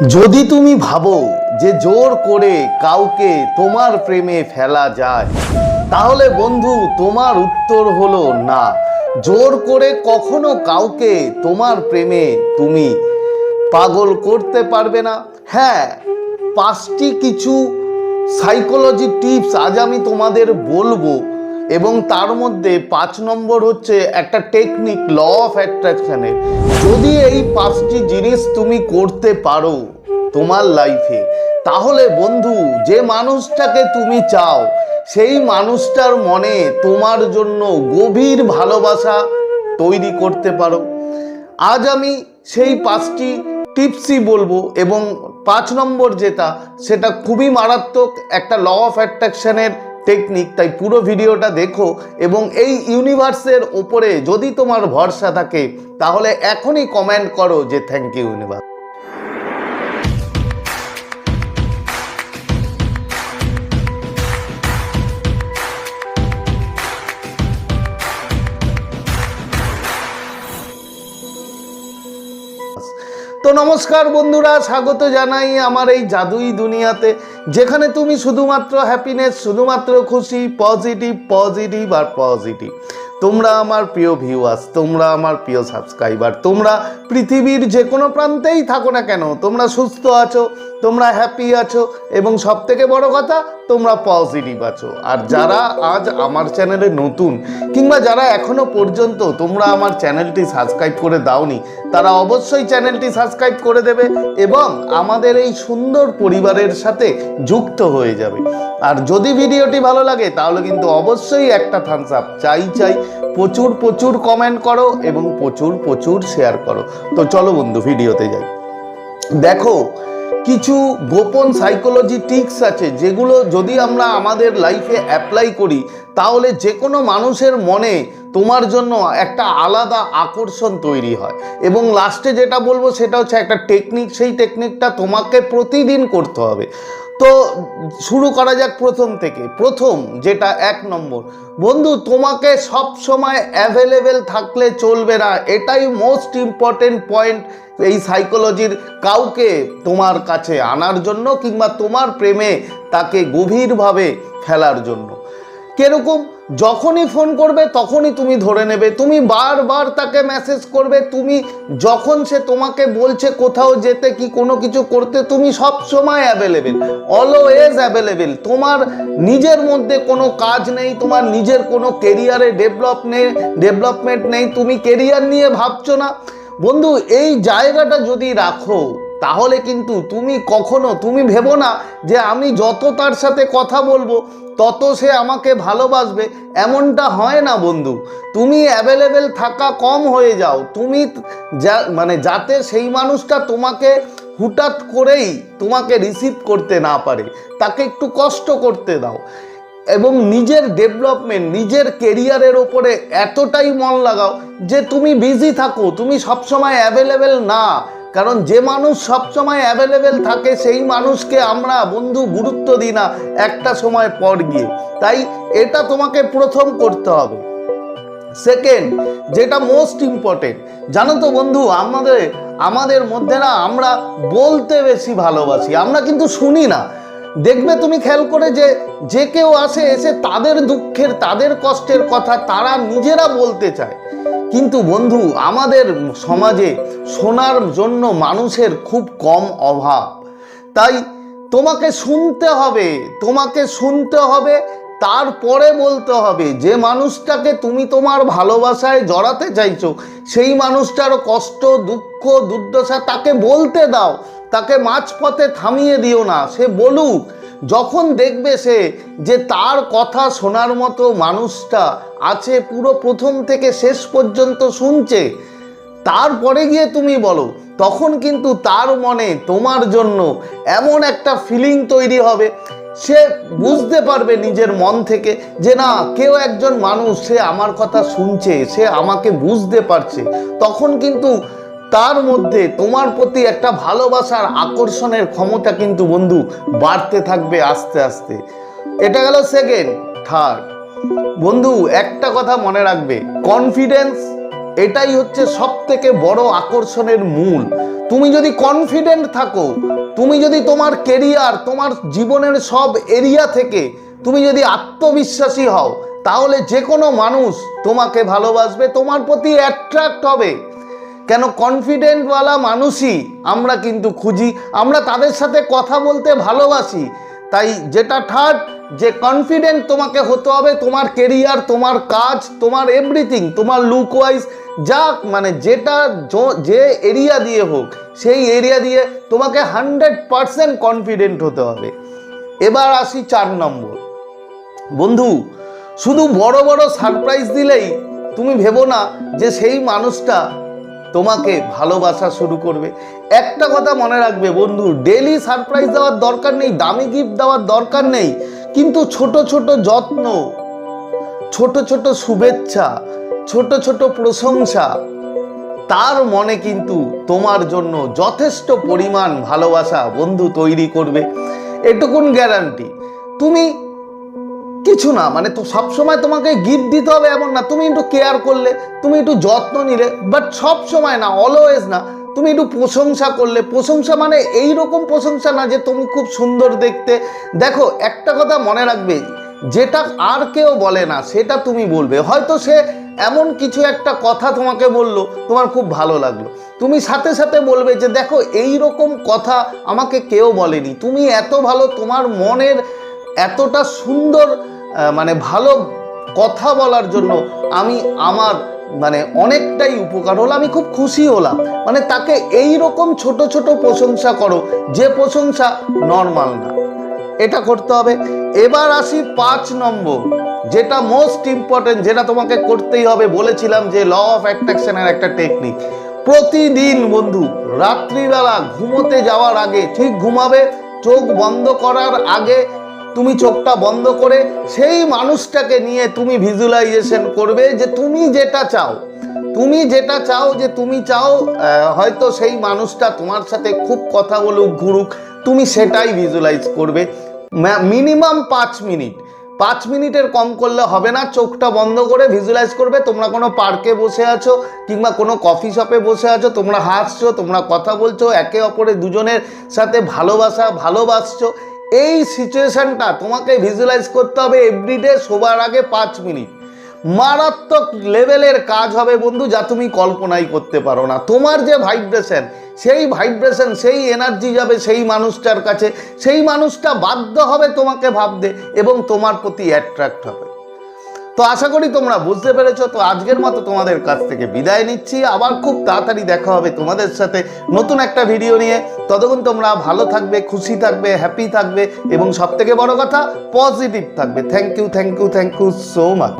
যদি তুমি ভাবো যে জোর করে কাউকে তোমার প্রেমে ফেলা যায়, তাহলে বন্ধু তোমার উত্তর হলো না। জোর করে কখনো কাউকে তোমার প্রেমে তুমি পাগল করতে পারবে না। হ্যাঁ, 5টি কিছু সাইকোলজি টিপস আজ আমি তোমাদের বলবো, এবং তার মধ্যে 5 নম্বর হচ্ছে একটা টেকনিক ল অফ অ্যাট্রাকশনের। যদি এই 5টি জিনিস তুমি করতে পারো তোমার লাইফে, তাহলে বন্ধু যে মানুষটাকে তুমি চাও সেই মানুষটার মনে তোমার জন্য গভীর ভালোবাসা তৈরি করতে পারো। আজ আমি সেই 5টি টিপসই বলবো, এবং 5 নম্বর যেটা, সেটা খুবই মারাত্মক একটা ল অফ অ্যাট্রাকশনের টেকনিক। তাই পুরো ভিডিওটা দেখো, এবং এই ইউনিভার্সের ওপরে যদি তোমার ভরসা থাকে তাহলে এখনই কমেন্ট করো যে থ্যাংক ইউ ইউনিভার্স। তো নমস্কার বন্ধুরা, স্বাগত জানাই আমার এই জাদুই দুনিয়াতে, যেখানে তুমি শুধুমাত্র হ্যাপিনেস, শুধুমাত্র খুশি, পজিটিভ পজিটিভ আর পজিটিভ। তোমরা আমার প্রিয় ভিউয়ার্স, তোমরা আমার প্রিয় সাবস্ক্রাইবার, তোমরা পৃথিবীর যে কোনো প্রান্তেই থাকো না কেন, তোমরা সুস্থ আছো, তোমরা হ্যাপি আছো, এবং সব থেকে বড় কথা তোমরা পজিটিভ আছো। আর যারা আজ আমার চ্যানেলে নতুন, কিংবা যারা এখনো পর্যন্ত তোমরা আমার চ্যানেলটি সাবস্ক্রাইব করে দাওনি, তারা অবশ্যই চ্যানেলটি সাবস্ক্রাইব করে দেবে এবং আমাদের এই সুন্দর পরিবারের সাথে যুক্ত হয়ে যাবে। আর যদি ভিডিওটি ভালো লাগে তাহলে কিন্তু অবশ্যই একটা থামস আপ চাই। প্রচুর প্রচুর কমেন্ট করো এবং প্রচুর প্রচুর শেয়ার করো। তো চলো বন্ধু ভিডিওতে যাই। দেখো, কিছু গোপন সাইকোলজি টিক্স আছে যেগুলো যদি আমরা আমাদের লাইফে অ্যাপ্লাই করি তাহলে যে কোনো মানুষের মনে তোমার জন্য একটা আলাদা আকর্ষণ তৈরি হয়। এবং লাস্টে যেটা বলবো সেটা হচ্ছে একটা টেকনিক, সেই টেকনিকটা তোমাকে প্রতিদিন করতে হবে। তো শুরু করা যাক প্রথম থেকে। প্রথম যেটা 1 নম্বর, বন্ধু তোমাকে সব সময় অ্যাভেলেবেল থাকলে চলবে না। এটাই মোস্ট ইম্পর্টেন্ট পয়েন্ট এই সাইকোলজির, কাউকে তোমার কাছে আনার জন্য কিংবা তোমার প্রেমে তাকে গভীরভাবে ফেলার জন্য। কিরকম? যখনই ফোন করবে তখনই তুমি ধরে নেবে, তুমি বারবার তাকে মেসেজ করবে, তুমি যখন সে তোমাকে বলছে কোথাও যেতে কি কোনো কিছু করতে, তুমি সব সময় অ্যাভেলেবেল, অলওয়েজ অ্যাভেলেবেল। তোমার নিজের মধ্যে কোনো কাজ নেই, তোমার নিজের কোনো কেরিয়ারে ডেভেলপমেন্ট নেই, তুমি কেরিয়ার নিয়ে ভাবছো না। বন্ধু এই জায়গাটা যদি রাখো তাহলে কিন্তু তুমি ভেবো না যে আমি যত তার সাথে কথা বলবো তত সে আমাকে ভালোবাসবে, এমনটা হয় না বন্ধু। তুমি অ্যাভেলেবেল থাকা কম হয়ে যাও, তুমি যাতে সেই মানুষটা তোমাকে হুটাৎ করেই তোমাকে রিসিভ করতে না পারে, তাকে একটু কষ্ট করতে দাও। এবং নিজের ডেভেলপমেন্ট, নিজের কেরিয়ারের ওপরে এতটাই মন লাগাও যে তুমি বিজি থাকো, তুমি সবসময় অ্যাভেলেবেল না। কারণ যে মানুষ সবসময় অ্যাভেলেবেল থাকে সেই মানুষকে আমরা বন্ধু গুরুত্ব দিই না একটা সময় পর গিয়ে। তাই এটা তোমাকে প্রথম করতে হবে। সেকেন্ড, যেটা মোস্ট ইম্পর্টেন্ট, জানো তো বন্ধু, আমাদের মধ্যে না আমরা বলতে বেশি ভালোবাসি, আমরা কিন্তু শুনি না। দেখবে তুমি খেয়াল করে যে কেউ এসে তাদের দুঃখের, তাদের কষ্টের কথা তারা নিজেরা বলতে চায়, কিন্তু বন্ধু আমাদের সমাজে শোনার জন্য মানুষের খুব কম অভাব। তাই তোমাকে শুনতে হবে, তারপরে বলতে হবে। যে মানুষটাকে তুমি তোমার ভালোবাসায় জড়াতে চাইছো সেই মানুষটার কষ্ট, দুঃখ, দুর্দশা তাকে বলতে দাও, তাকে মাঝপথে থামিয়ে দিও না, সে বলুক। যখন দেখবে যে তার কথা শোনার মতো মানুষটা আছে, পুরো প্রথম থেকে শেষ পর্যন্ত শুনছে, তারপরে গিয়ে তুমি বলো, তখন কিন্তু তার মনে তোমার জন্য এমন একটা ফিলিং তৈরি হবে, সে বুঝতে পারবে নিজের মন থেকে যে না, কেউ একজন মানুষ, সে আমার কথা শুনছে, সে আমাকে বুঝতে পারছে। তখন কিন্তু তার মধ্যে তোমার প্রতি একটা ভালোবাসার, আকর্ষণের ক্ষমতা কিন্তু বন্ধু বাড়তে থাকবে আস্তে আস্তে। এটা গেল সেকেন্ড। থার্ড, বন্ধু একটা কথা মনে রাখবে, কনফিডেন্স এটাই হচ্ছে সব থেকে বড় আকর্ষণের মূল। তুমি যদি কনফিডেন্ট থাকো, তুমি যদি তোমার কেরিয়ার, তোমার জীবনের সব এরিয়া থেকে তুমি যদি আত্মবিশ্বাসী হও, তাহলে যে কোনো মানুষ তোমাকে ভালোবাসবে, তোমার প্রতি অ্যাট্রাক্ট হবে। কেন কনফিডেন্টওয়ালা মানুষই আমরা কিন্তু খুঁজি, আমরা তাদের সাথে কথা বলতে ভালোবাসি। তাই যেটা থার্ড, যে কনফিডেন্ট তোমাকে হতে হবে তোমার কেরিয়ার, তোমার কাজ, তোমার এভরিথিং, তোমার লুক ওয়াইজ, যা মানে যেটা যে এরিয়া দিয়ে হোক সেই এরিয়া দিয়ে তোমাকে 100% কনফিডেন্ট হতে হবে। এবার আসি 4 নম্বর। বন্ধু, শুধু বড় বড় সারপ্রাইজ দিলেই তুমি ভেবো না যে সেই মানুষটা তোমাকে ভালোবাসা শুরু করবে। একটা কথা মনে রাখবে বন্ধু, ডেলি সারপ্রাইজ দেওয়ার দরকার নেই, দামি গিফট দেওয়ার দরকার নেই, কিন্তু ছোট ছোট যত্ন, ছোট ছোট শুভেচ্ছা, ছোট ছোট প্রশংসা, তার মনে কিন্তু তোমার জন্য যথেষ্ট পরিমাণ ভালোবাসা বন্ধু তৈরি করবে। এটুকুন গ্যারান্টি। তুমি কিছু না মানে তো সবসময় তোমাকে গিফট দিতে হবে এমন না, তুমি একটু কেয়ার করলে, তুমি একটু যত্ন নিলে, বাট সব সময় না, অলওয়েজ না, তুমি একটু প্রশংসা করলে। প্রশংসা মানে এই রকম প্রশংসা না যে তুমি খুব সুন্দর দেখতে। দেখো একটা কথা মনে রাখবে, যেটা আর কেউ বলে না সেটা তুমি বলবে। হয়তো সে এমন কিছু একটা কথা তোমাকে বললো, তোমার খুব ভালো লাগলো, তুমি সাথে সাথে বলবে যে দেখো এই রকম কথা আমাকে কেউ বলেনি, তুমি এত ভালো, তোমার মনের এতটা সুন্দর মানে ভালো কথা বলার জন্য আমি আমার মানে অনেকটাই উপকার হলো, আমি খুব খুশি হলাম। মানে তাকে এই রকম ছোট ছোট প্রশংসা করো, যে প্রশংসা নর্মাল না, এটা করতে হবে। এবার আসি 5 নম্বর, যেটা মোস্ট ইম্পর্টেন্ট, যেটা তোমাকে করতেই হবে। বলেছিলাম যে ল অফ অ্যাট্রাকশনের একটা টেকনিক। প্রতিদিন বন্ধু রাত্রিবেলা ঘুমোতে যাওয়ার আগে, ঠিক ঘুমাবে, চোখ বন্ধ করার আগে তুমি চোখটা বন্ধ করে সেই মানুষটাকে নিয়ে তুমি ভিজুয়ালাইজেশন করবে যে তুমি যেটা চাও, তুমি যেটা চাও, যে তুমি চাও হয়তো সেই মানুষটা তোমার সাথে খুব কথা বলুক, ঘুরুক, তুমি সেটাই ভিজুয়ালাইজ করবে। মিনিমাম 5 মিনিট, 5 মিনিটের কম করলে হবে না। চোখটা বন্ধ করে ভিজুয়ালাইজ করবে তোমরা কোনো পার্কে বসে আছো কিংবা কোনো কফি শপে বসে আছো, তোমরা হাসছো, তোমরা কথা বলছো, একে অপরের দুজনের সাথে ভালোবাসছো। এই সিচুয়েশনটা তোমাকে ভিজুয়ালাইজ করতে হবে এভরিডে, শোবার আগে 5 মিনিট। মারাত্মক লেভেলের কাজ হবে বন্ধু, যা তুমি কল্পনাই করতে পারো না। তোমার যে ভাইব্রেশন, সেই ভাইব্রেশন, সেই এনার্জি যাবে সেই মানুষটার কাছে, সেই মানুষটা বাধ্য হবে তোমাকে ভাবতে এবং তোমার প্রতি অ্যাট্রাক্ট হবে। তো আশা করি তোমরা বুঝতে পেরেছো। তো আজকের মতো তোমাদের কাছ থেকে বিদায় নিচ্ছি, আবার খুব তাড়াতাড়ি দেখা হবে তোমাদের সাথে নতুন একটা ভিডিও নিয়ে। ততক্ষণ তোমরা ভালো থাকবে, খুশি থাকবে, হ্যাপি থাকবে এবং সব থেকে বড় কথা পজিটিভ থাকবে। Thank you so much.